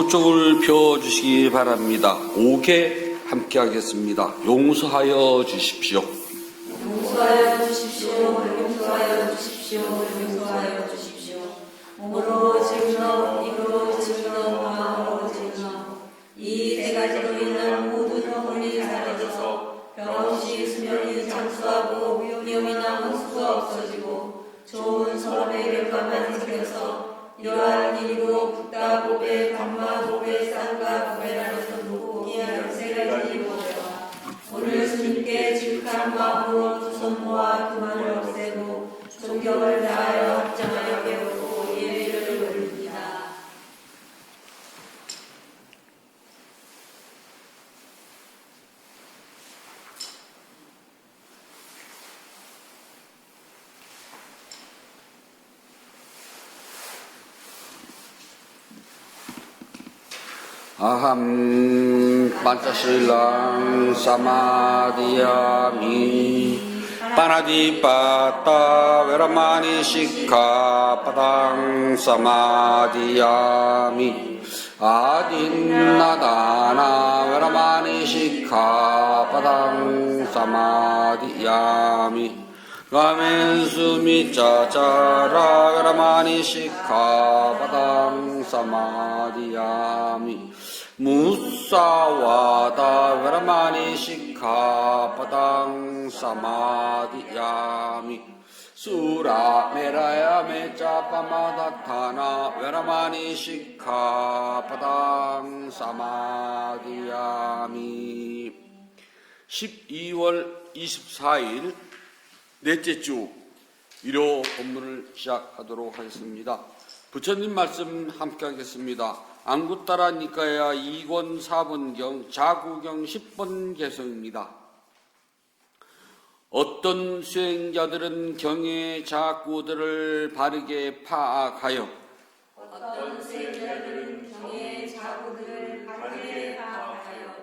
오른쪽을 펴주시기 바랍니다. 5개 함께 하겠습니다. 용서하여 주십시오. 용서하여 주십시오. 용서하여 주십시오. 용서하여 주십시오. 몸으로 질러, 입으로 질러, 마음으로 질러. 이 세 가지로 인한 모든 허물이 사라져서 병없이 수명이 장수하고 위험이나 원수가 없어지고 좋은 사람의 결과만 생겨서 이러한 일로 붓다 보배, 감마 보배, 쌍가 보배라면서 무고기한 세 가지 보배와 오늘 스님께 질한 마음으로 두 손 모아 그만을 없애고 존경을 다하여 합장하여 배우고 예배를 올립니다. 아함 판차실랑 사마디야미 파나디빠따 베라마니 시카파당 사마디야미 아딘나다나 베라마니 시카파당 사마디야미 가멘수미 짜짜라 베라마니 시카파당 사마디야미 무사와다 베라마니 시카파당 사마디야미 수라메라야 메짜파마다타나 베라마니 시카파당 사마디야미 12월 24일 넷째 주 일요 본문을 시작하도록 하겠습니다. 부처님 말씀 함께 하겠습니다. 안구따라 니까야 2권 4번경 자구경 10번 개성입니다. 어떤 수행자들은 경의 자구들을 바르게 파악하여 어떤 수행자들은 경의 자구들을 바르게 파악하여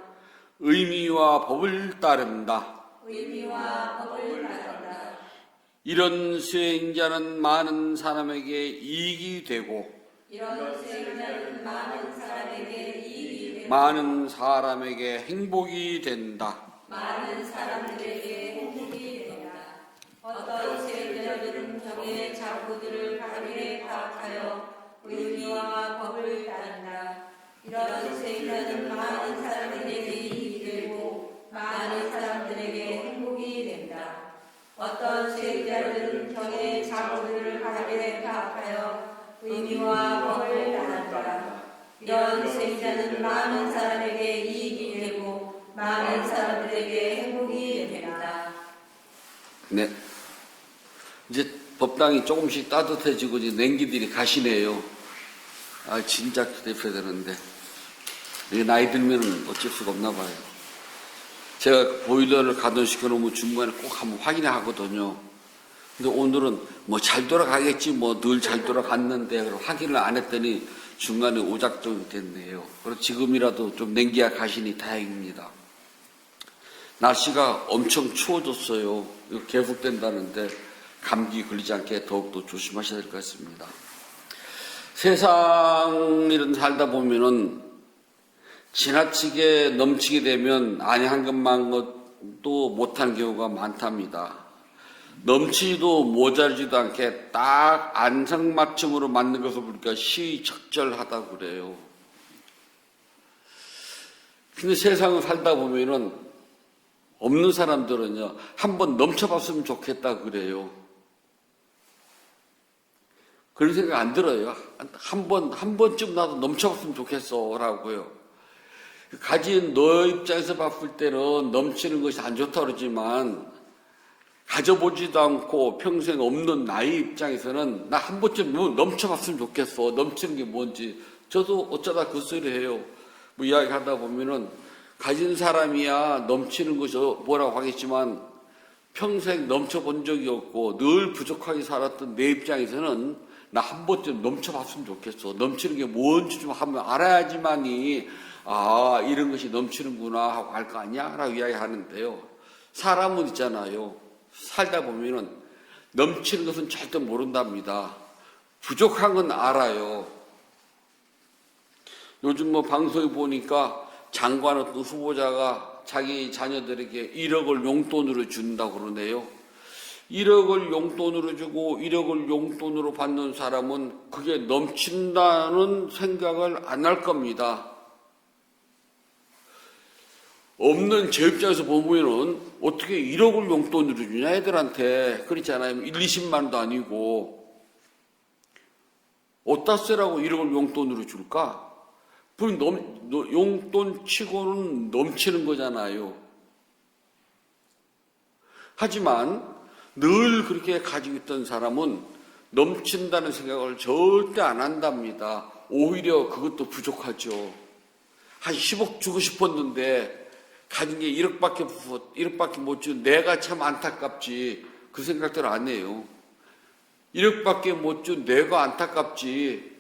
의미와 법을 따른다. 의미와 법을 따른다. 이런 수행자는 많은 사람에게 이익이 되고 이런 수행자는 많은 사람에게 이익이 되고 많은 사람에게 행복이 된다. 많은 사람들에게 행복이 된다. 어떤 수행자들은 경의 자구들을 바르게 파악하여 의미와 법을 따른다. 이런 수행자는 많은 사람들에게 이익이 되고 많은 사람들에게 행복이 된다. 어떤 수행자들은 경의 자구들을 바르게 파악하여 의미와 법을 따른다. 이런 수행자는 많은 사람에게 이익이 되고 많은 사람들에게 행복이 된다. 네. 이제 법당이 조금씩 따뜻해지고 이제 냉기들이 가시네요. 아, 진짜 기대해야 되는데. 이게 나이 들면은 어쩔 수가 없나 봐요. 제가 보일러를 가동시켜 놓으면 중간에 꼭 한번 확인해 하거든요. 근데 오늘은 뭐 잘 돌아가겠지, 뭐 늘 잘 돌아갔는데, 확인을 안 했더니 중간에 오작동이 됐네요. 그래서 지금이라도 좀 냉기가 가시니 다행입니다. 날씨가 엄청 추워졌어요. 이거 계속된다는데 감기 걸리지 않게 더욱더 조심하셔야 될 것 같습니다. 세상 일은 살다 보면은 지나치게 넘치게 되면 아니 한 것만 것도 못한 경우가 많답니다. 넘치지도 모자르지도 않게 딱 안성맞춤으로 맞는 것을 보니까 시의적절하다고 그래요. 근데 세상을 살다 보면은 없는 사람들은요, 한번 넘쳐봤으면 좋겠다 그래요. 그런 생각 안 들어요. 한 번쯤 나도 넘쳐봤으면 좋겠어 라고요. 가진 너 입장에서 봤을 때는 넘치는 것이 안 좋다고 그러지만 가져보지도 않고 평생 없는 나의 입장에서는 나 한 번쯤 넘쳐봤으면 좋겠어. 넘치는 게 뭔지. 저도 어쩌다 그 소리 해요. 뭐 이야기 하다 보면은 가진 사람이야 넘치는 것이 뭐라고 하겠지만 평생 넘쳐본 적이 없고 늘 부족하게 살았던 내 입장에서는 나 한 번쯤 넘쳐봤으면 좋겠어. 넘치는 게 뭔지 좀 한번 알아야지만이 아, 이런 것이 넘치는구나 하고 알 거 아니야? 라고 이야기하는데요. 사람은 있잖아요. 살다 보면은 넘치는 것은 절대 모른답니다. 부족한 건 알아요. 요즘 뭐 방송에 보니까 장관 어떤 후보자가 자기 자녀들에게 1억을 용돈으로 준다고 그러네요. 1억을 용돈으로 주고 1억을 용돈으로 받는 사람은 그게 넘친다는 생각을 안 할 겁니다. 없는 제 입장에서 보면은 어떻게 1억을 용돈으로 주냐 애들한테. 그렇잖아요. 1, 20만 원도 아니고 어디다 쓰라고 1억을 용돈으로 줄까? 용돈 치고는 넘치는 거잖아요. 하지만 늘 그렇게 가지고 있던 사람은 넘친다는 생각을 절대 안 한답니다. 오히려 그것도 부족하죠. 한 10억 주고 싶었는데 가진 게 1억밖에 못 준 내가 참 안타깝지. 그 생각들 안 해요. 1억밖에 못 준 내가 안타깝지.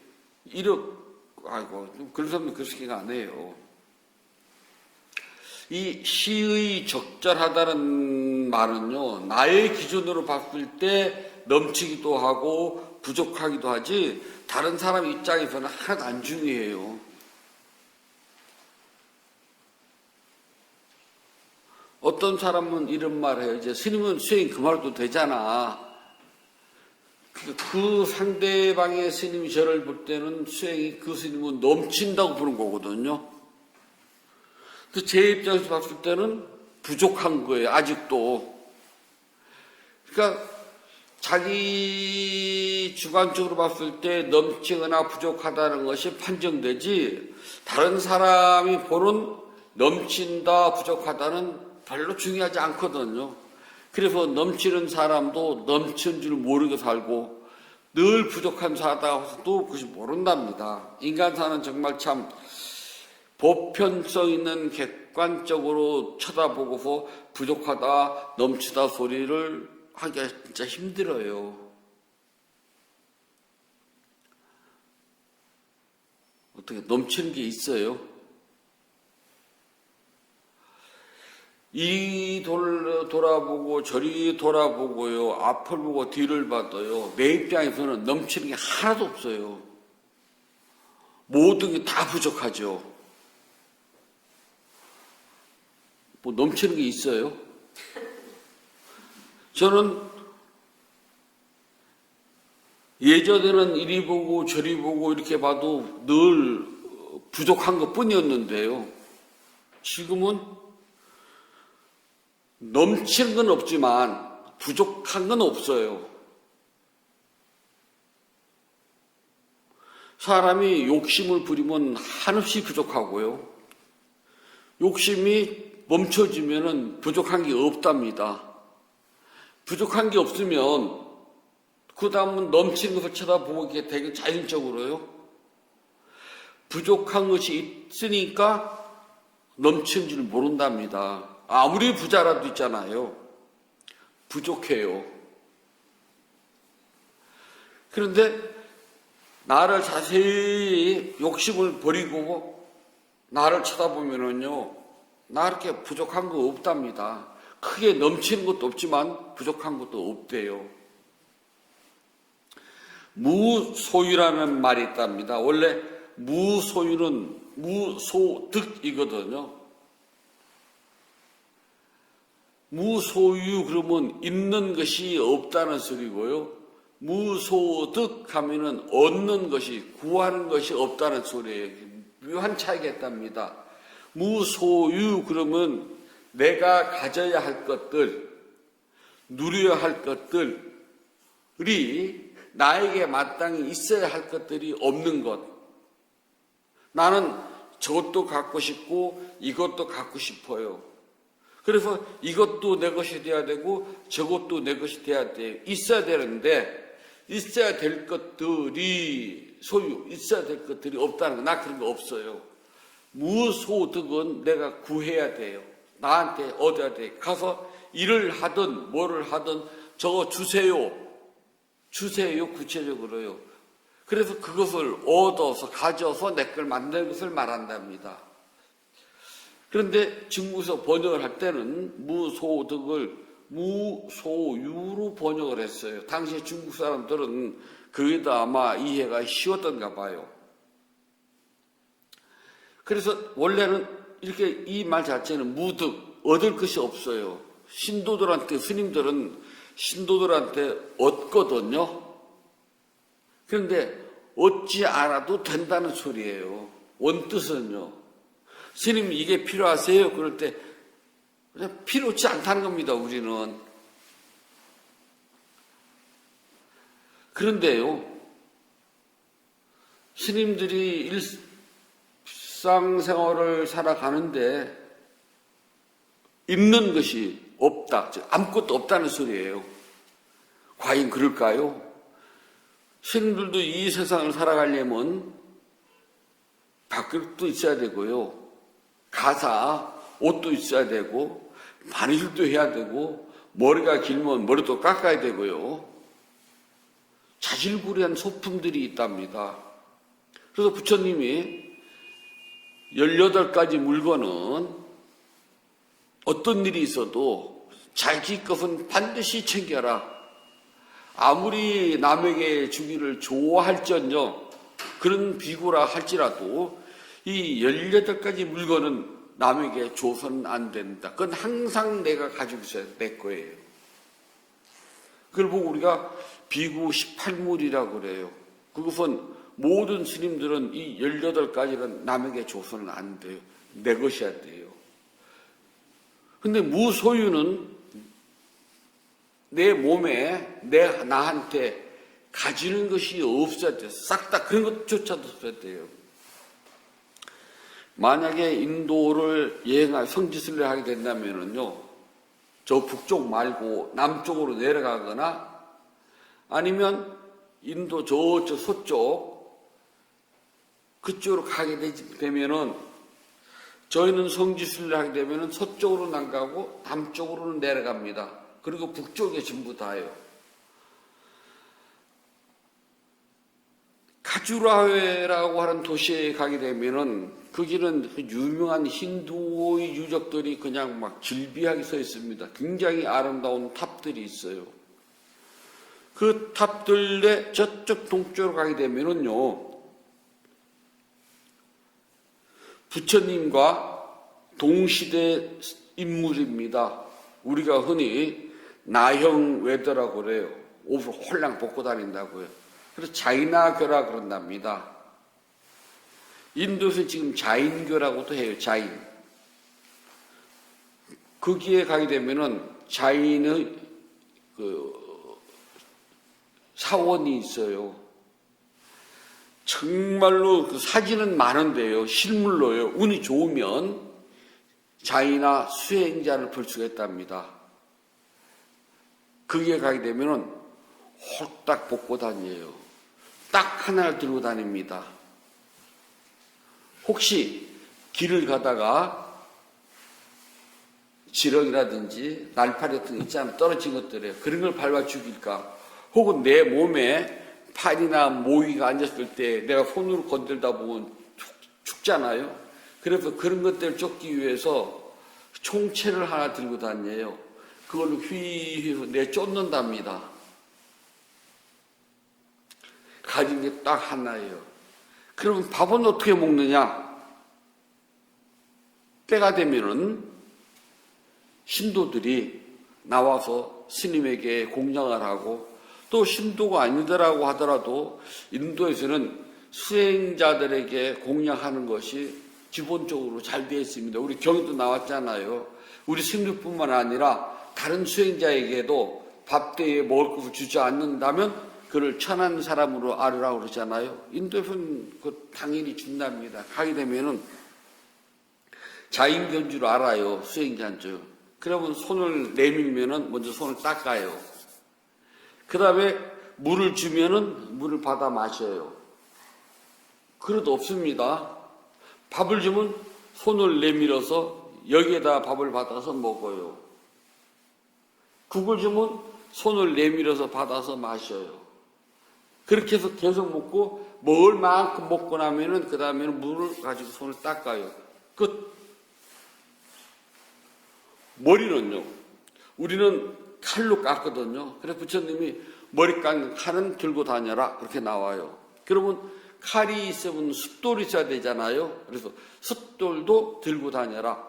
1억, 아이고, 그런 사람들 그 생각 안 해요. 이 시의 적절하다는 말은요, 나의 기준으로 봤을 때 넘치기도 하고 부족하기도 하지, 다른 사람 입장에서는 하나도 안 중요해요. 어떤 사람은 이런 말을 해요. 이제 스님은 수행 그 말도 되잖아. 그 상대방의 스님이 저를 볼 때는 수행이 그 스님은 넘친다고 보는 거거든요. 제 입장에서 봤을 때는 부족한 거예요. 아직도. 그러니까 자기 주관적으로 봤을 때 넘치거나 부족하다는 것이 판정되지 다른 사람이 보는 넘친다 부족하다는 별로 중요하지 않거든요. 그래서 넘치는 사람도 넘치는 줄 모르게 살고 늘 부족한 사다도 그것이 모른답니다. 인간사는 정말 참 보편성 있는 객관적으로 쳐다보고서 부족하다 넘치다 소리를 하기가 진짜 힘들어요. 어떻게 넘치는 게 있어요? 이 돌아보고 저리 돌아보고요. 앞을 보고 뒤를 봐도요. 내 입장에서는 넘치는 게 하나도 없어요. 모든 게 다 부족하죠. 뭐 넘치는 게 있어요? 저는 예전에는 이리 보고 저리 보고 이렇게 봐도 늘 부족한 것 뿐이었는데요. 지금은 넘치는 건 없지만 부족한 건 없어요. 사람이 욕심을 부리면 한없이 부족하고요. 욕심이 멈춰지면은 부족한 게 없답니다. 부족한 게 없으면 그 다음은 넘치는 것을 쳐다보게 되게 자연적으로요. 부족한 것이 있으니까 넘치는 줄 모른답니다. 아무리 부자라도 있잖아요. 부족해요. 그런데 나를 자세히 욕심을 버리고 나를 쳐다보면은요, 나 이렇게 부족한 거 없답니다. 크게 넘치는 것도 없지만 부족한 것도 없대요. 무소유라는 말이 있답니다. 원래 무소유는 무소득이거든요. 무소유 그러면 있는 것이 없다는 소리고요. 무소득 하면은 얻는 것이, 구하는 것이 없다는 소리예요. 묘한 차이가 있답니다. 무소유 그러면 내가 가져야 할 것들, 누려야 할 것들이 나에게 마땅히 있어야 할 것들이 없는 것. 나는 저것도 갖고 싶고 이것도 갖고 싶어요. 그래서 이것도 내 것이 돼야 되고 저것도 내 것이 돼야 돼. 있어야 되는데 있어야 될 것들이 있어야 될 것들이 없다는 거. 나 그런 거 없어요. 무소득은 내가 구해야 돼요. 나한테 얻어야 돼. 가서 일을 하든 뭐를 하든 저거 주세요. 구체적으로요. 그래서 그것을 얻어서 가져서 내 걸 만드는 것을 말한답니다. 그런데 중국에서 번역을 할 때는 무소득을 무소유로 번역을 했어요. 당시 중국 사람들은 그게 더 아마 이해가 쉬웠던가 봐요. 그래서 원래는 이렇게 이 말 자체는 무득, 얻을 것이 없어요. 신도들한테, 스님들은 신도들한테 얻거든요. 그런데 얻지 않아도 된다는 소리예요. 원뜻은요. 스님 이게 필요하세요? 그럴 때 그냥 필요치 않다는 겁니다. 우리는. 그런데요. 스님들이 일상생활을 살아가는데 있는 것이 없다. 즉 아무것도 없다는 소리예요. 과연 그럴까요? 스님들도 이 세상을 살아가려면 밥그릇도 있어야 되고요. 가사, 옷도 있어야 되고 바느질도 해야 되고 머리가 길면 머리도 깎아야 되고요. 자질구레한 소품들이 있답니다. 그래서 부처님이 18가지 물건은 어떤 일이 있어도 자기 것은 반드시 챙겨라. 아무리 남에게 주기를 좋아할지언정 그런 비구라 할지라도 이 18가지 물건은 남에게 줘서는 안 된다. 그건 항상 내가 가지고 있어야 내 거예요. 그걸 보고 우리가 비구 18물이라고 그래요. 그것은 모든 스님들은 이 18가지는 남에게 줘서는 안 돼요. 내 것이어야 돼요. 근데 무소유는 내 몸에, 나한테 가지는 것이 없어야 돼요. 싹 다 그런 것조차도 없어야 돼요. 만약에 인도를 성지순례 하게 된다면은요, 저 북쪽 말고 남쪽으로 내려가거나 아니면 인도 저쪽 서쪽 그쪽으로 가게 되면은 저희는 성지순례 하게 되면은 서쪽으로는 안 가고 남쪽으로는 내려갑니다. 그리고 북쪽에 전부 다예요. 카주라회라고 하는 도시에 가게 되면은 거기는 유명한 힌두의 유적들이 그냥 막 질비하게 서 있습니다. 굉장히 아름다운 탑들이 있어요. 그 탑들에 저쪽 동쪽으로 가게 되면은요, 부처님과 동시대 인물입니다. 우리가 흔히 나형 외도라고 그래요. 옷을 홀랑 벗고 다닌다고요. 그래서 자이나교라 그런답니다. 인도에서 지금 자인교라고도 해요. 자인. 거기에 가게 되면은 자인의 사원이 있어요. 정말로 그 사진은 많은데요. 실물로요. 운이 좋으면 자이나 수행자를 볼 수가 있답니다. 거기에 가게 되면은 홀딱 벗고 다녀요. 딱 하나를 들고 다닙니다. 혹시 길을 가다가 지렁이라든지 날파리 같은 거 있잖아요. 떨어진 것들이에요. 그런 걸 밟아 죽일까? 혹은 내 몸에 팔이나 모기가 앉았을 때 내가 손으로 건들다 보면 죽잖아요. 그래서 그런 것들을 쫓기 위해서 총채를 하나 들고 다녀요. 그걸로 휘휘 내쫓는답니다. 가진 게 딱 하나예요. 그러면 밥은 어떻게 먹느냐? 때가 되면은 신도들이 나와서 스님에게 공양을 하고, 또 신도가 아니더라고 하더라도 인도에서는 수행자들에게 공양하는 것이 기본적으로 잘 되어 있습니다. 우리 경에도 나왔잖아요. 우리 스님뿐만 아니라 다른 수행자에게도 밥때에 먹을 것을 주지 않는다면 그를 천한 사람으로 알으라고 그러잖아요. 인도에서는 그 당연히 준답니다. 가게 되면은 자인견 줄 알아요. 수행자인 줄. 그러면 손을 내밀면은 먼저 손을 닦아요. 그 다음에 물을 주면은 물을 받아 마셔요. 그릇 없습니다. 밥을 주면 손을 내밀어서 여기에다 밥을 받아서 먹어요. 국을 주면 손을 내밀어서 받아서 마셔요. 그렇게 해서 계속 먹고 먹을 만큼 먹고 나면은 그 다음에는 물을 가지고 손을 닦아요. 끝. 머리는요, 우리는 칼로 깎거든요. 그래서 부처님이 머리 깎는 칼은 들고 다녀라 그렇게 나와요. 그러면 칼이 있으면 숫돌이 있어야 되잖아요. 그래서 숫돌도 들고 다녀라.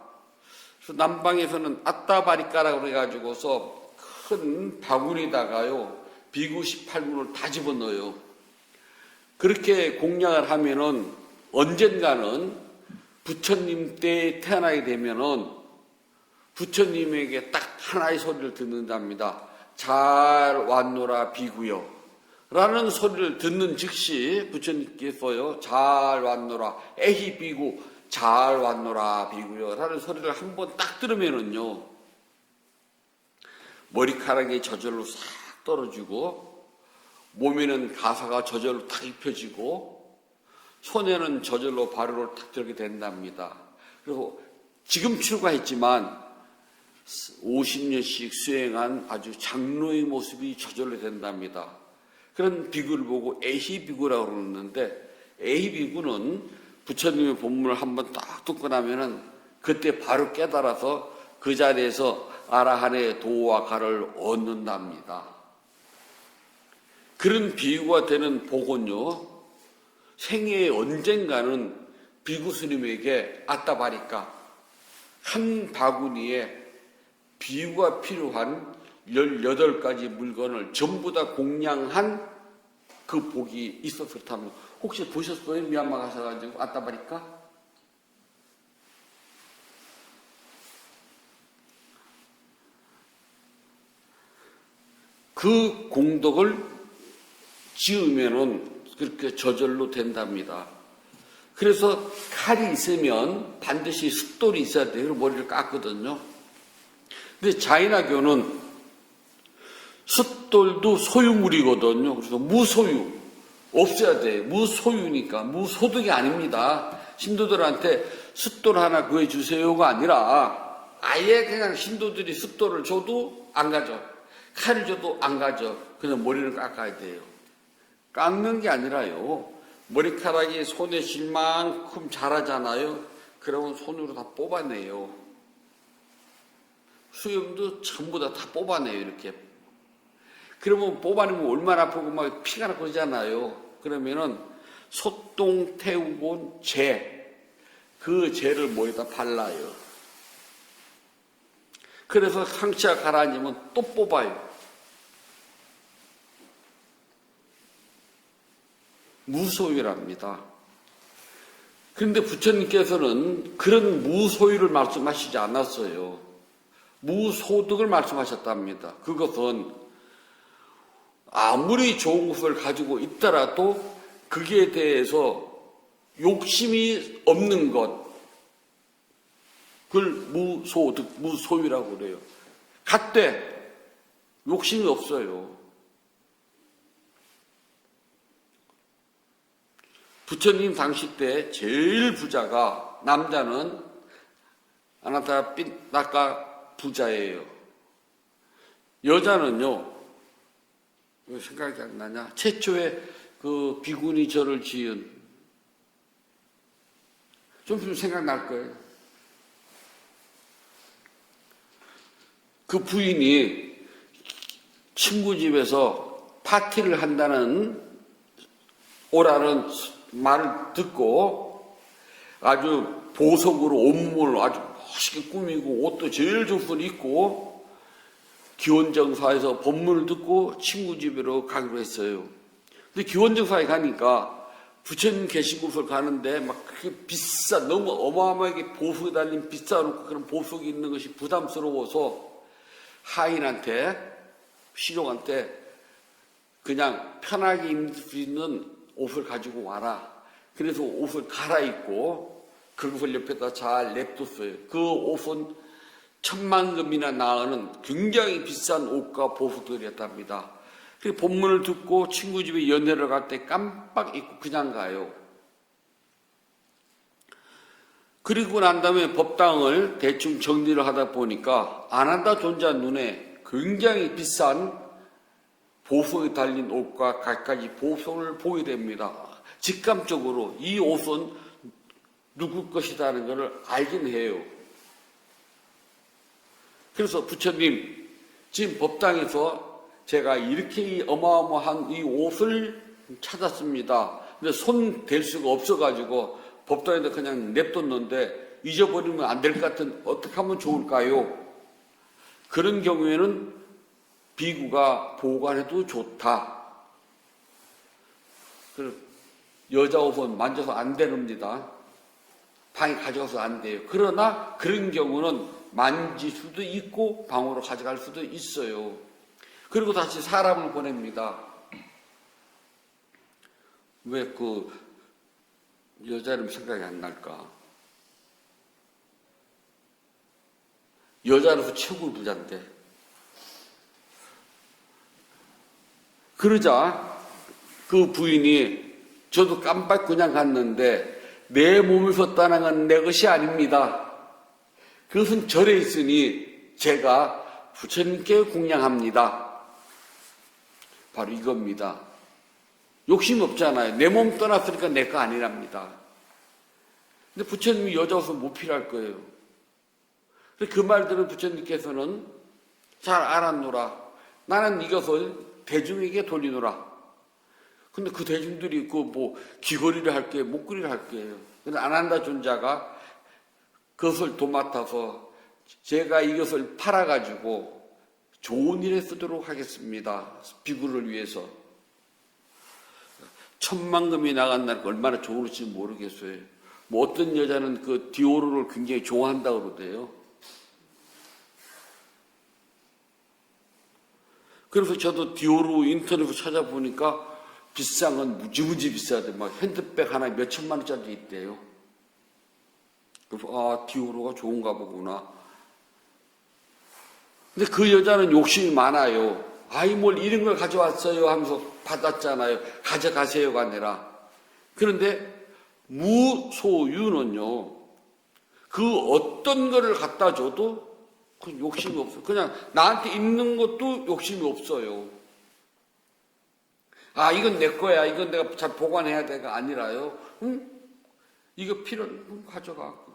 그래서 남방에서는 아따바리까라고 그래가지고서 큰 바구니다가요 비구 18군을 다 집어넣어요. 그렇게 공양을 하면은 언젠가는 부처님 때에 태어나게 되면은 부처님에게 딱 하나의 소리를 듣는답니다. 잘 왔노라 비구여 라는 소리를 듣는 즉시 부처님께서요 잘 왔노라 에히 비구 잘 왔노라 비구여 라는 소리를 한번 딱 들으면은요 머리카락이 저절로 싹 떨어지고 몸에는 가사가 저절로 탁 입혀지고 손에는 저절로 발효를 탁 들게 된답니다. 그리고 지금 출가했지만 50년씩 수행한 아주 장로의 모습이 저절로 된답니다. 그런 비구를 보고 에히 비구라고 그러는데 에히 비구는 부처님의 본문을 한번 딱 듣고 나면은 그때 바로 깨달아서 그 자리에서 아라한의 도와 가를 얻는답니다. 그런 비유가 되는 복은요 생애에 언젠가는 비구 스님에게 아따바리까 한 바구니에 비유가 필요한 18가지 물건을 전부 다 공양한 그 복이 있었을 텐데 혹시 보셨어요? 미얀마 가셔가지고 아따바리까? 그 공덕을 지으면은 그렇게 저절로 된답니다. 그래서 칼이 있으면 반드시 숫돌이 있어야 돼요. 그리고 머리를 깎거든요. 근데 자인화교는 숫돌도 소유물이거든요. 그래서 무소유, 없어야 돼요. 무소유니까, 무소득이 아닙니다. 신도들한테 숫돌 하나 구해주세요가 아니라 아예 그냥 신도들이 숫돌을 줘도 안 가져. 칼을 줘도 안 가져. 그냥 머리를 깎아야 돼요. 깎는 게 아니라요. 머리카락이 손에 질 만큼 자라잖아요. 그러면 손으로 다 뽑아내요. 수염도 전부 다 뽑아내요. 이렇게. 그러면 뽑아내면 얼마나 아프고 막 피가 나고 그러잖아요. 그러면은 소똥 태우고 온 재, 그 재를 머리에다 발라요. 그래서 상처가 가라앉으면 또 뽑아요. 무소유랍니다. 그런데 부처님께서는 그런 무소유를 말씀하시지 않았어요. 무소득을 말씀하셨답니다. 그것은 아무리 좋은 것을 가지고 있더라도 그게 대해서 욕심이 없는 것, 그걸 무소득, 무소유라고 그래요. 갖되 욕심이 없어요. 부처님 당시 때 제일 부자가 남자는 아나타 삐나까 부자예요. 여자는요, 왜 생각이 안 나냐? 최초에 그 비구니 절을 지은 좀 생각날 거예요. 그 부인이 친구 집에서 파티를 한다는 오라는 말을 듣고 아주 보석으로 온몸을 아주 멋있게 꾸미고 옷도 제일 좋은 걸 입고 기원정사에서 법문을 듣고 친구 집으로 가기로 했어요. 근데 기원정사에 가니까 부처님 계신 곳을 가는데 막 그렇게 비싸, 너무 어마어마하게 보석이 달린 비싸놓고 그런 보석이 있는 것이 부담스러워서 하인한테, 시종한테 그냥 편하게 입을 수 있는 옷을 가지고 와라. 그래서 옷을 갈아입고 그것을 옆에다 잘 냅뒀어요. 그 옷은 10,000금이나 나가는 굉장히 비싼 옷과 보석들이었답니다. 그 본문을 듣고 친구 집에 연애를 갈 때 깜빡 잊고 그냥 가요. 그리고 난 다음에 법당을 대충 정리를 하다 보니까 아난다 존자 눈에 굉장히 비싼 보석이 달린 옷과 갖가지 보석을 보게 됩니다. 직감적으로 이 옷은 누구 것이라는 것을 알긴 해요. 그래서 부처님, 지금 법당에서 제가 이렇게 어마어마한 이 옷을 찾았습니다. 근데 손 댈 수가 없어가지고 법당에다 그냥 냅뒀는데 잊어버리면 안 될 것 같은 어떻게 하면 좋을까요? 그런 경우에는 비구가 보관해도 좋다. 여자 옷은 만져서 안 되랍니다. 방에 가져가서 안 돼요. 그러나 그런 경우는 만질 수도 있고 방으로 가져갈 수도 있어요. 그리고 다시 사람을 보냅니다. 왜 그 여자 이름 생각이 안 날까? 여자로서 최고 부자인데. 그러자 그 부인이 저도 깜빡 그냥 갔는데 내 몸에서 떠나간 내 것이 아닙니다. 그것은 절에 있으니 제가 부처님께 공양합니다. 바로 이겁니다. 욕심 없잖아요. 내 몸 떠났으니까 내 거 아니랍니다. 근데 부처님이 여자 옷은 못 필요할 거예요. 그 말들은 부처님께서는 잘 알았노라. 나는 이것을 대중에게 돌리노라. 근데 그 대중들이 그 뭐 귀걸이를 할게, 목걸이를 할게요. 근데 아난다 존자가 그것을 도맡아서 제가 이것을 팔아가지고 좋은 일에 쓰도록 하겠습니다. 비구를 위해서. 천만금이 나간 날 얼마나 좋을지 모르겠어요. 뭐 어떤 여자는 그 디오르를 굉장히 좋아한다고 그러대요. 그래서 저도 디오르 인터넷으로 찾아보니까 비싼 건 무지무지 비싸대. 막 핸드백 하나에 몇 천만 원짜리 있대요. 그래서 아, 디오르가 좋은가 보구나. 근데 그 여자는 욕심이 많아요. 아이 뭘 이런 걸 가져왔어요 하면서 받았잖아요. 가져가세요가 아니라. 그런데 무소유는요. 그 어떤 거를 갖다 줘도 그 욕심이 없어요. 그냥 나한테 있는 것도 욕심이 없어요. 아, 이건 내 거야. 이건 내가 잘 보관해야 돼가 아니라요. 응? 이거 필요한 가져가고.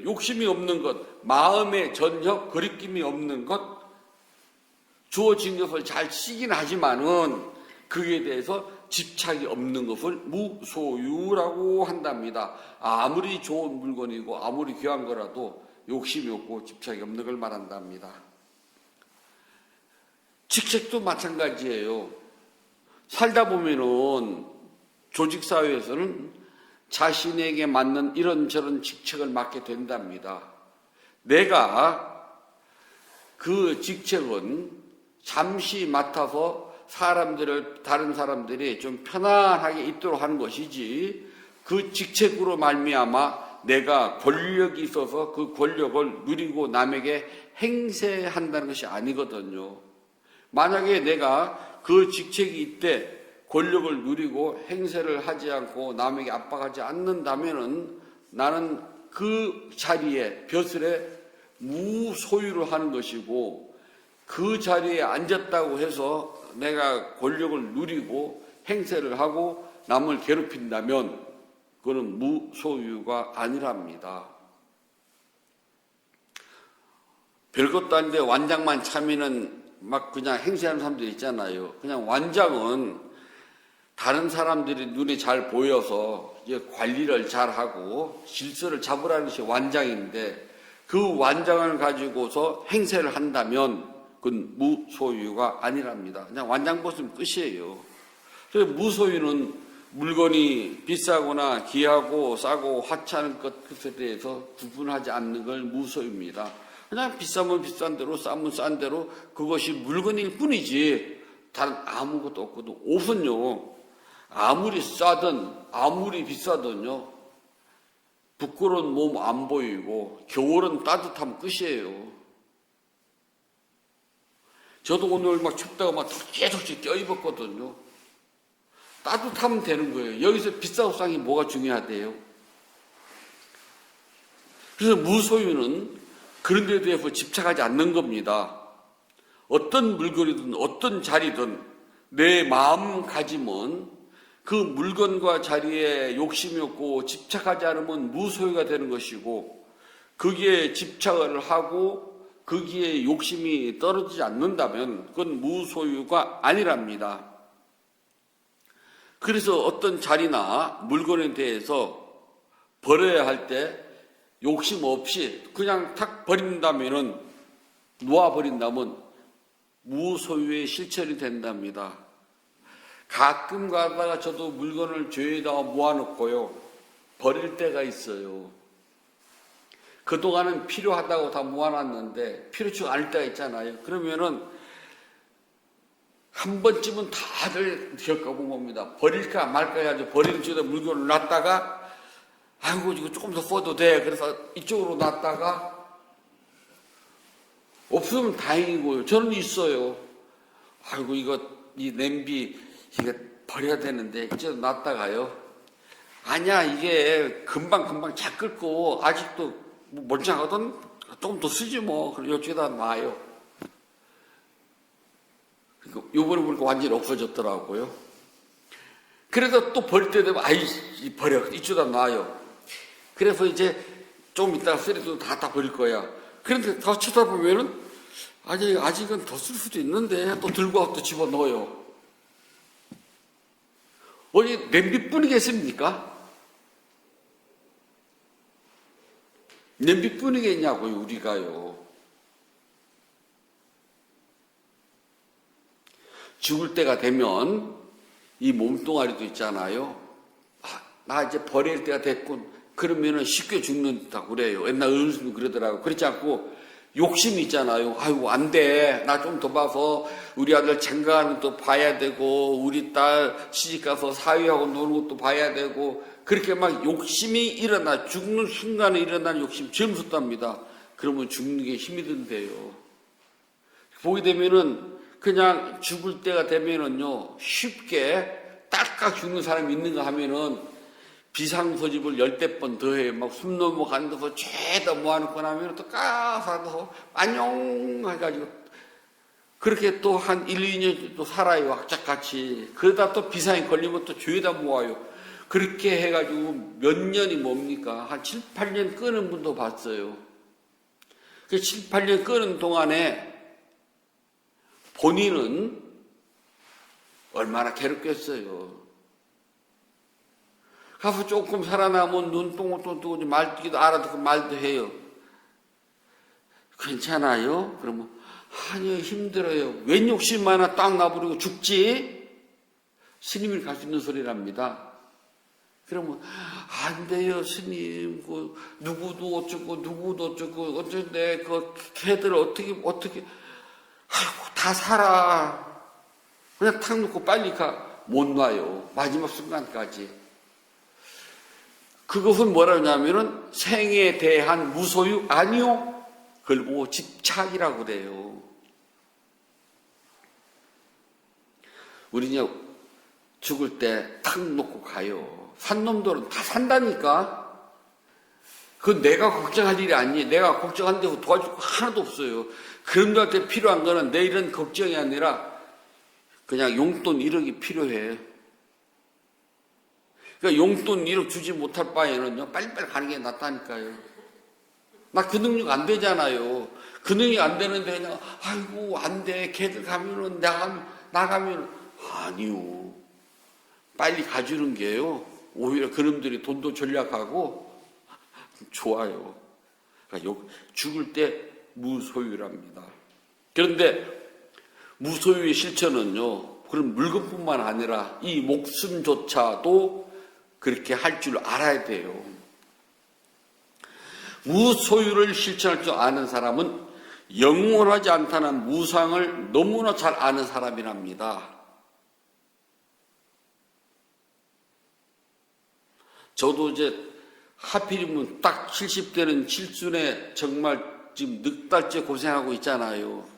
욕심이 없는 것, 마음의 전혀 거리낌이 없는 것, 주어진 것을 잘 쓰긴 하지만은 그에 대해서 집착이 없는 것을 무소유라고 한답니다. 아무리 좋은 물건이고 아무리 귀한 거라도 욕심이 없고 집착이 없는 걸 말한답니다. 직책도 마찬가지예요. 살다 보면은 조직사회에서는 자신에게 맞는 이런저런 직책을 맡게 된답니다. 내가 그 직책은 잠시 맡아서 다른 사람들이 좀 편안하게 있도록 하는 것이지 그 직책으로 말미암아 내가 권력이 있어서 그 권력을 누리고 남에게 행세한다는 것이 아니거든요. 만약에 내가 그 직책이 있대 권력을 누리고 행세를 하지 않고 남에게 압박하지 않는다면은 나는 그 자리에 벼슬에 무소유를 하는 것이고 그 자리에 앉았다고 해서 내가 권력을 누리고 행세를 하고 남을 괴롭힌다면 그거는 무소유가 아니랍니다. 별것도 아닌데 완장만 차면은 막 그냥 행세하는 사람들 있잖아요. 그냥 완장은 다른 사람들이 눈에 잘 보여서 이제 관리를 잘하고 질서를 잡으라는 것이 완장인데 그 완장을 가지고서 행세를 한다면 그건 무소유가 아니랍니다. 그냥 완장 벗으면 끝이에요. 그래서 무소유는 물건이 비싸거나 귀하고 싸고 하찮은 것에 대해서 구분하지 않는 걸 무소유입니다. 그냥 비싸면 비싼 대로 싸면 싼 대로 그것이 물건일 뿐이지 다른 아무것도 없거든. 옷은요. 아무리 싸든 아무리 비싸든요. 부끄러운 몸 안 보이고 겨울은 따뜻하면 끝이에요. 저도 오늘 막 춥다고 막 계속 껴입었거든요. 따뜻하면 되는 거예요. 여기서 비싸고 싼 게 뭐가 중요하대요. 그래서 무소유는 그런 데에 대해서 집착하지 않는 겁니다. 어떤 물건이든 어떤 자리든 내 마음가짐은 그 물건과 자리에 욕심이 없고 집착하지 않으면 무소유가 되는 것이고 거기에 집착을 하고 거기에 욕심이 떨어지지 않는다면 그건 무소유가 아니랍니다. 그래서 어떤 자리나 물건에 대해서 버려야 할 때 욕심 없이 그냥 탁 버린다면은, 놓아버린다면 무소유의 실천이 된답니다. 가끔 가다가 저도 물건을 죄에다 모아놓고요, 버릴 때가 있어요. 그동안은 필요하다고 다 모아놨는데 필요치 않을 때가 있잖아요. 그러면은 한 번쯤은 다들 겪어본 겁니다. 버릴까 말까 해가지고 버리는 쪽에다 물건을 놨다가 아이고 이거 조금 더 써도 돼. 그래서 이쪽으로 놨다가 없으면 다행이고요. 저는 있어요. 아이고 이 냄비 이거 버려야 되는데 이쪽으로 놨다가요. 아니야 이게 금방 잘 끓고 아직도 멀쩡하거든. 조금 더 쓰지 뭐. 그리고 이쪽에다 놔요. 요번에 보니까 완전히 없어졌더라고요. 그래서 또 버릴 때 되면 아이 버려 이쪽에다 놔요. 그래서 이제 좀 이따가 쓰레기도 다 버릴 거야. 그런데 다 쳐다보면은 아직은 더 쓸 수도 있는데 또 들고 와서 또 집어넣어요. 어디 냄비뿐이겠습니까? 냄비뿐이겠냐고요, 우리가요. 죽을 때가 되면 이 몸뚱아리도 있잖아요. 나 이제 버릴 때가 됐군. 그러면은 쉽게 죽는다고 그래요. 옛날 어른들도 그러더라고요. 그렇지 않고 욕심이 있잖아요. 아이고 안 돼. 나 좀 더 봐서 우리 아들 장가가는 것도 봐야 되고 우리 딸 시집가서 사위하고 노는 것도 봐야 되고 그렇게 막 욕심이 일어나 죽는 순간에 일어나는 욕심 제일 무섭답니다. 그러면 죽는 게 힘이 든대요. 보게 되면은 그냥 죽을 때가 되면은요 쉽게 딱딱 죽는 사람이 있는가 하면은 비상소집을 10대 번 더해요. 막 숨 넘어가는 데서 죄다 모아놓고 나면 또 까서 안녕 해가지고 그렇게 또 한 1, 2년 또 살아요. 악착같이. 그러다 또 비상이 걸리면 또 죄다 모아요. 그렇게 해가지고 몇 년이 뭡니까? 한 7, 8년 끄는 분도 봤어요. 그 7, 8년 끄는 동안에 본인은 얼마나 괴롭겠어요. 가서 조금 살아남으면 눈동을 또 뜨고 말뛰기도 알아듣고 말도 해요. 괜찮아요? 그러면 아니요 힘들어요. 웬 욕심 하나 딱 놔버리고 죽지? 스님이 갈 수 있는 소리랍니다. 그러면 안 돼요 스님. 그 누구도 어쩌고 어쩐데 그 걔들 어떻게 아이고 다 살아. 그냥 탁 놓고 빨리 못 놔요. 마지막 순간까지. 그것은 뭐라 하냐면은 생에 대한 무소유? 아니요. 그걸 보고 집착이라고 그래요. 우리는 죽을 때 탁 놓고 가요. 산 놈들은 다 산다니까. 그건 내가 걱정할 일이 아니에요. 내가 걱정한다고 도와줄 거 하나도 없어요. 그런 분한테 필요한 거는 내 이런 걱정이 아니라 그냥 용돈 1억이 필요해. 그러니까 용돈 1억 주지 못할 바에는요, 빨리빨리 가는 게 낫다니까요. 나 그 능력 안 되잖아요. 그 능력 안 되는데 그냥, 아이고, 안 돼. 걔들 가면은, 나가면, 아니요. 빨리 가주는 게요. 오히려 그놈들이 돈도 절약하고, 좋아요. 그러니까 죽을 때 무소유랍니다. 그런데, 무소유의 실천은요, 그런 물건뿐만 아니라 이 목숨조차도 그렇게 할 줄 알아야 돼요. 무소유를 실천할 줄 아는 사람은 영원하지 않다는 무상을 너무나 잘 아는 사람이랍니다. 저도 이제 하필이면 딱 70대는 칠순에 정말 지금 넉 달째 고생하고 있잖아요.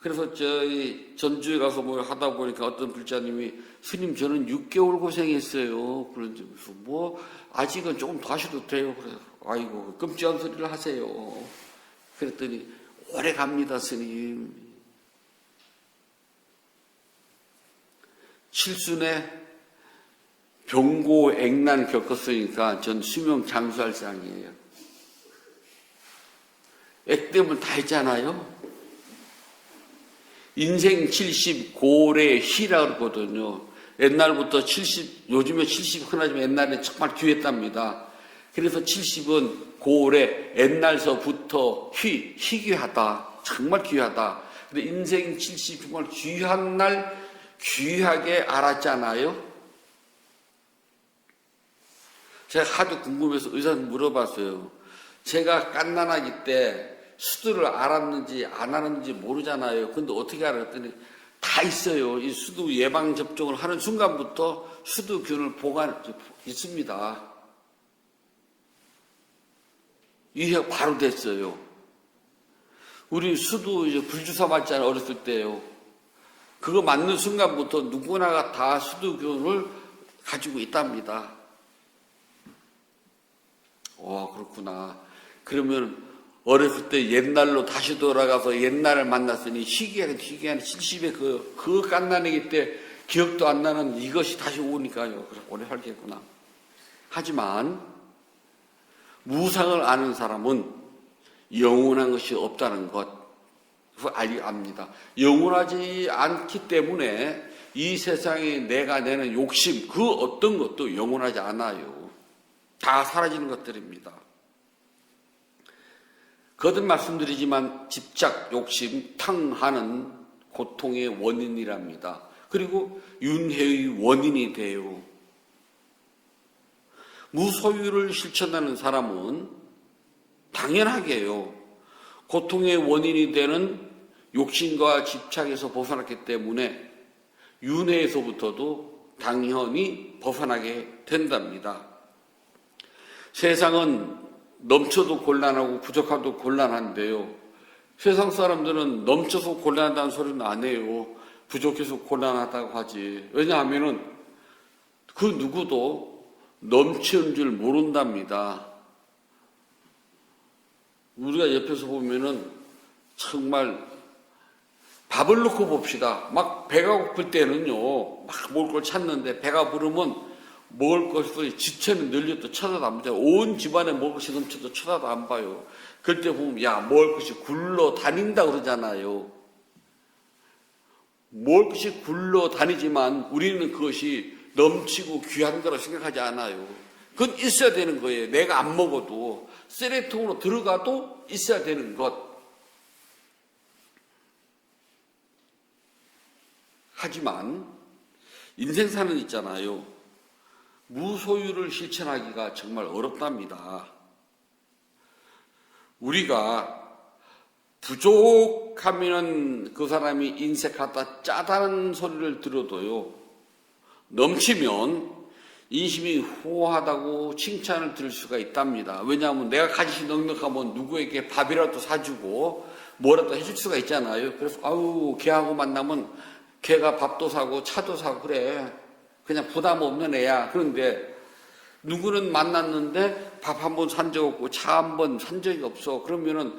그래서 저희 전주에 가서 뭘 하다 보니까 어떤 불자님이 스님 저는 6개월 고생했어요. 그런지 뭐 아직은 조금 더 하셔도 돼요. 그래서 아이고 끔찍한 소리를 하세요. 그랬더니 오래 갑니다 스님. 칠순에 병고액난 겪었으니까 전 수명 장수할 상이에요. 액땜을 다 했잖아요. 인생 70 고래 희라 그러거든요. 옛날부터 70, 요즘에 70 흔하지만 옛날에 정말 귀했답니다. 그래서 70은 고래, 옛날서부터 희귀하다. 정말 귀하다. 근데 인생 70 정말 귀한 날 귀하게 알았잖아요. 제가 하도 궁금해서 의사한테 물어봤어요. 제가 갓난아기 때 수두를 알았는지 안 알았는지 모르잖아요. 근데 어떻게 알았더니 다 있어요. 이 수두 예방 접종을 하는 순간부터 수두균을 있습니다. 이해 바로 됐어요. 우리 수두 이제 불주사 맞잖아요. 어렸을 때요. 그거 맞는 순간부터 누구나가 다 수두균을 가지고 있답니다. 그렇구나. 그러면 어렸을 때 옛날로 다시 돌아가서 옛날을 만났으니 희귀한 70의 그 갓난아기 때 기억도 안 나는 이것이 다시 오니까요. 그래, 오래 살겠구나. 하지만 무상을 아는 사람은 영원한 것이 없다는 것 압니다. 영원하지 않기 때문에 이 세상에 내가 내는 욕심 그 어떤 것도 영원하지 않아요. 다 사라지는 것들입니다. 거듭 말씀드리지만 집착, 욕심, 탕하는 고통의 원인이랍니다. 그리고 윤회의 원인이 돼요. 무소유를 실천하는 사람은 당연하게요. 고통의 원인이 되는 욕심과 집착에서 벗어났기 때문에 윤회에서부터도 당연히 벗어나게 된답니다. 세상은 넘쳐도 곤란하고 부족하도 곤란한데요. 세상 사람들은 넘쳐서 곤란하다는 소리는 안 해요. 부족해서 곤란하다고 하지. 왜냐하면은 그 누구도 넘치는 줄 모른답니다. 우리가 옆에서 보면은 정말 밥을 놓고 봅시다. 막 배가 고플 때는요, 막 먹을 걸 찾는데 배가 부르면 먹을 것을 지체는 늘려도 쳐다도 안 봐요. 온 집안에 먹을 것이 넘쳐도 쳐다도 안 봐요. 그럴 때 보면 야 먹을 것이 굴러 다닌다 그러잖아요. 먹을 것이 굴러 다니지만 우리는 그것이 넘치고 귀한 거라 생각하지 않아요. 그건 있어야 되는 거예요. 내가 안 먹어도 쓰레기통으로 들어가도 있어야 되는 것. 하지만 인생 사는 있잖아요. 무소유를 실천하기가 정말 어렵답니다. 우리가 부족하면 그 사람이 인색하다 짜다는 소리를 들어도요. 넘치면 인심이 호하다고 칭찬을 들을 수가 있답니다. 왜냐하면 내가 가지시 넉넉하면 누구에게 밥이라도 사주고 뭐라도 해줄 수가 있잖아요. 그래서 걔하고 만나면 걔가 밥도 사고 차도 사고 그래. 그냥 부담 없는 애야. 그런데 누구는 만났는데 밥 한 번 산 적 없고 차 한 번 산 적이 없어. 그러면은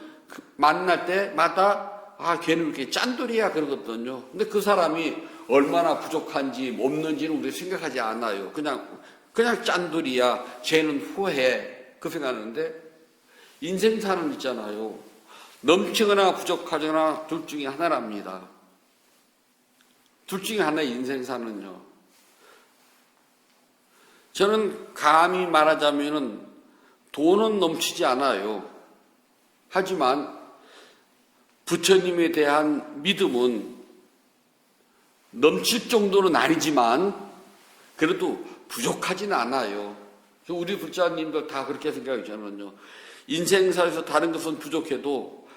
만날 때마다 걔는 이렇게 짠돌이야 그러거든요. 근데 그 사람이 얼마나 부족한지 없는지는 우리 생각하지 않아요. 그냥 짠돌이야. 쟤는 후해. 그 생각하는데 인생사는 있잖아요. 넘치거나 부족하거나 둘 중에 하나랍니다. 둘 중에 하나의 인생사는요. 저는 감히 말하자면은 돈은 넘치지 않아요. 하지만 부처님에 대한 믿음은 넘칠 정도는 아니지만 그래도 부족하지는 않아요. 우리 불자님들 다 그렇게 생각하잖아요. 인생사에서 다른 것은 부족해도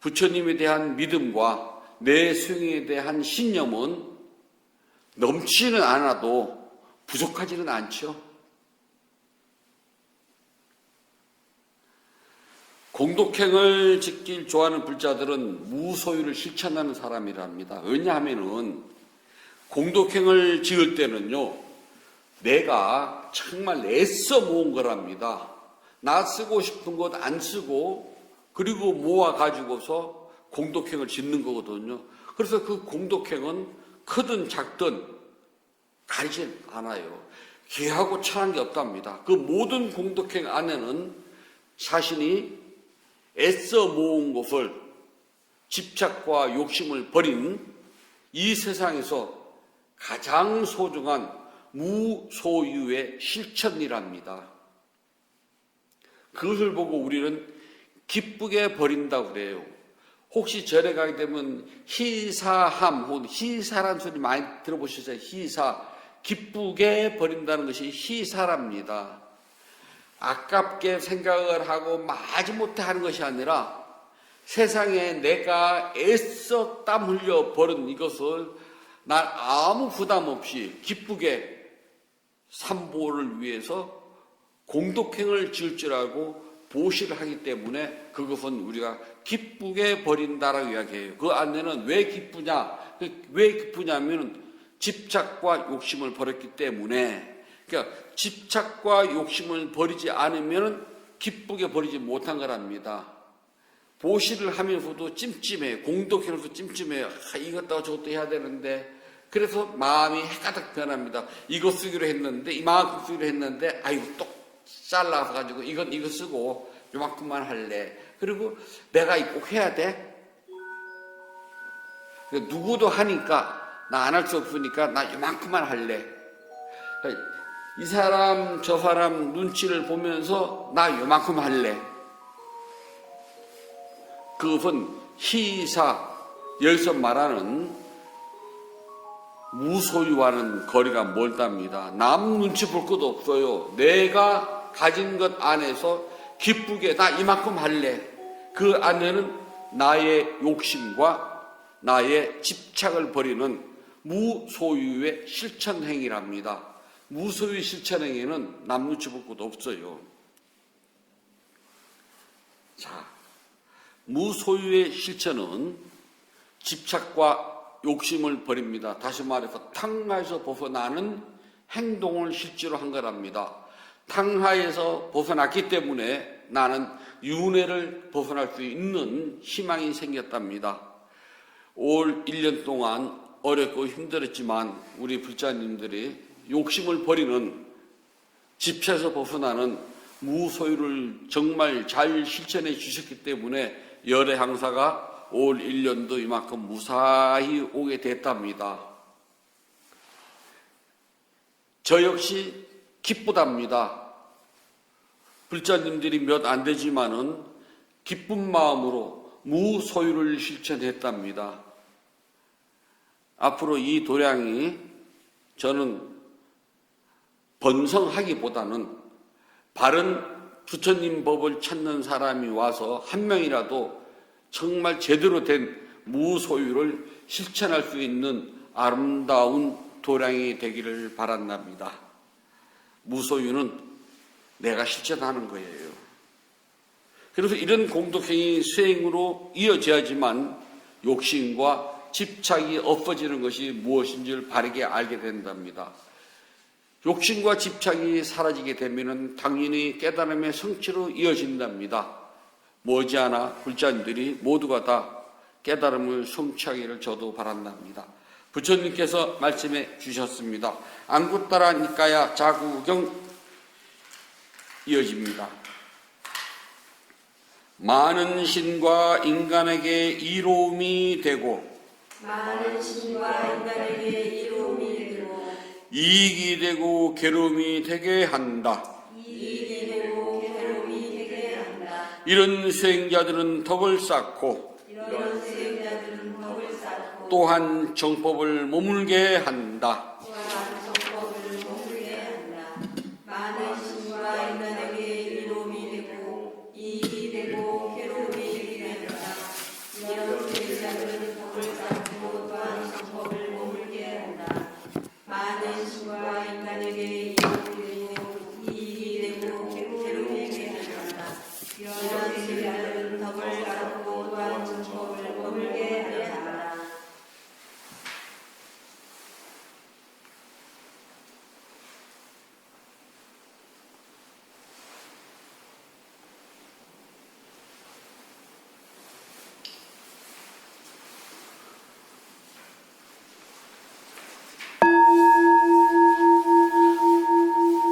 부처님에 대한 믿음과 내 수행에 대한 신념은 넘치는 않아도 부족하지는 않죠. 공덕행을 짓길 좋아하는 불자들은 무소유를 실천하는 사람이랍니다. 왜냐하면은 공덕행을 지을 때는요, 내가 정말 애써 모은 거랍니다. 나 쓰고 싶은 것 안 쓰고 그리고 모아 가지고서 공덕행을 짓는 거거든요. 그래서 그 공덕행은 크든 작든 가리지 않아요. 귀하고 천한 게 없답니다. 그 모든 공덕행 안에는 자신이 애써 모은 것을 집착과 욕심을 버린 이 세상에서 가장 소중한 무소유의 실천이랍니다. 그것을 보고 우리는 기쁘게 버린다고 그래요. 혹시 절에 가게 되면 희사함 혹은 희사라는 소리 많이 들어보셨어요? 희사, 기쁘게 버린다는 것이 희사랍니다. 아깝게 생각을 하고 마지못해 하는 것이 아니라 세상에 내가 애써 땀 흘려 버린 이것을 난 아무 부담 없이 기쁘게 삼보를 위해서 공덕행을 지을 줄 알고 보시를 하기 때문에 그것은 우리가 기쁘게 버린다라고 이야기해요. 그 안에는 왜 기쁘냐? 왜 기쁘냐면 집착과 욕심을 버렸기 때문에, 그러니까 집착과 욕심을 버리지 않으면 기쁘게 버리지 못한 거랍니다. 보시를 하면서도 찜찜해요. 공덕행으로도 찜찜해요. 이것도 저것도 해야 되는데, 그래서 마음이 해가득 변합니다. 이거 쓰기로 했는데, 이만큼 쓰기로 했는데, 아이고 또 잘라서 가지고 이거 쓰고 요만큼만 할래. 그리고 내가 이거 꼭 해야 돼. 누구도 하니까 나 안 할 수 없으니까 나 요만큼만 할래. 이 사람 저 사람 눈치를 보면서 나 요만큼 할래. 그것은 희사, 여기서 말하는 무소유와는 거리가 멀답니다. 남 눈치 볼 것도 없어요. 내가 가진 것 안에서 기쁘게 나 이만큼 할래. 그 안에는 나의 욕심과 나의 집착을 버리는 무소유의 실천행위랍니다. 무소유의 실천행위는 남 눈치 볼 것도 없어요. 자, 무소유의 실천은 집착과 욕심을 버립니다. 다시 말해서 탕하에서 벗어나는 행동을 실제로 한 거랍니다. 탕하에서 벗어났기 때문에 나는 윤회를 벗어날 수 있는 희망이 생겼답니다. 올 1년 동안 어렵고 힘들었지만 우리 불자님들이 욕심을 버리는 집착에서 벗어나는 무소유를 정말 잘 실천해 주셨기 때문에 열애 항사가 올 1년도 이만큼 무사히 오게 됐답니다. 저 역시 기쁘답니다. 불자님들이 몇 안 되지만은 기쁜 마음으로 무소유를 실천했답니다. 앞으로 이 도량이 저는 번성하기보다는 바른 부처님 법을 찾는 사람이 와서 한 명이라도 정말 제대로 된 무소유를 실천할 수 있는 아름다운 도량이 되기를 바란답니다. 무소유는 내가 실천하는 거예요. 그래서 이런 공덕행위 수행으로 이어져야지만 욕심과 집착이 없어지는 것이 무엇인지를 바르게 알게 된답니다. 욕심과 집착이 사라지게 되면 당연히 깨달음의 성취로 이어진답니다. 머지않아 불자님들이 모두가 다 깨달음을 성취하기를 저도 바란답니다. 부처님께서 말씀해 주셨습니다. 안구따라 니까야 자구경 이어집니다. 많은 신과 인간에게 이로움이 되고 많은 신과 인간에게 이로움이 되고 이익이 되고 괴로움이 되게 한다. 이익이 되고 괴로움이 되게 한다. 이런 수행자들은 덕을 쌓고 이런 수행자들은 덕을 쌓고 또한 정법을 머물게 한다. 또한 정법을 머물게 한다. 많은 신과 인간에게 이로움이 되고 이익이 되고 괴로움이 되게 한다. 이런 수행자들은 덕을 쌓고 또한 정법을 머물게 한다. 많은 신과 인간에게 이로움이 되고 이익이 되고 괴로움이 되게 한다. 이런 수행자들은 덕을 쌓고 또한 정법을 머물게 한다.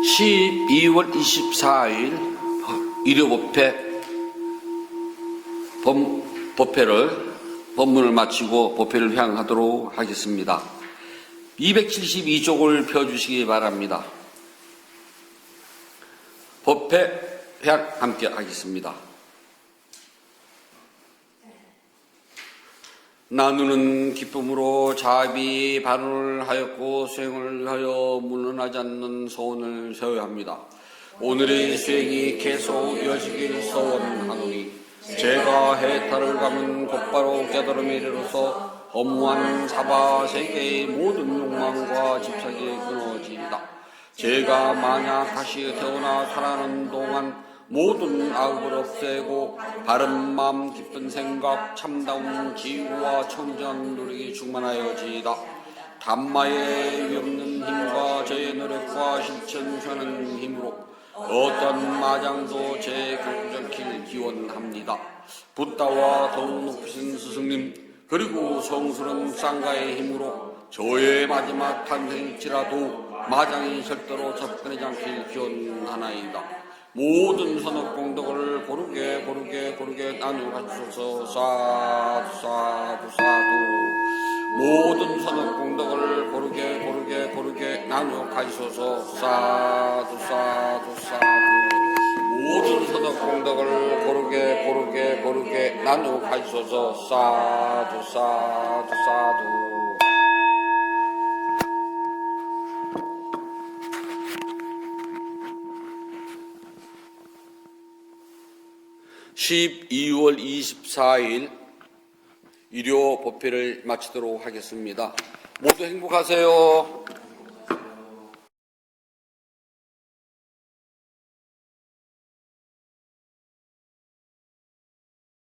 시 2월 24일 일요법회 법회를 법문을 마치고 법회를 회항하도록 하겠습니다. 272쪽을 펴주시기 바랍니다. 법회 회항 함께 하겠습니다. 나누는 기쁨으로 자비 발언을 하였고 수행을 하여 물러나지 않는 소원을 세워야 합니다. 오늘의 수행이 계속 이어지길 소원하노니 제가 해탈을 가면 곧바로 깨달음에 이르러서 허무한 사바 세계의 모든 욕망과 집착이 끊어지리다. 제가 만약 다시 태어나 살아가는 동안 모든 악을 없애고 바른 마음, 기쁜 생각, 참다운 지혜와 청정한 노력이 충만하여지이다. 담마의 위없는 힘과 저의 노력과 실천하는 힘으로 어떤 마장도 제 겪지 않길 기원합니다. 붓다와 더욱 높으신 스승님 그리고 성스러운 쌍가의 힘으로 저의 마지막 탄생일지라도 마장이 절대로 접근하지 않길 기원하나이다. 모든 선업공덕을 고르게 나누어 가주소서. 사두 사두 사두. 모든 선업공덕을 고르게 나누어 가주소서. 사두 사두 사두. 모든 선업공덕을 고르게 나누어 가주소서. 사두 사두 사두. 12월 24일 일요 법회를 마치도록 하겠습니다. 모두 행복하세요.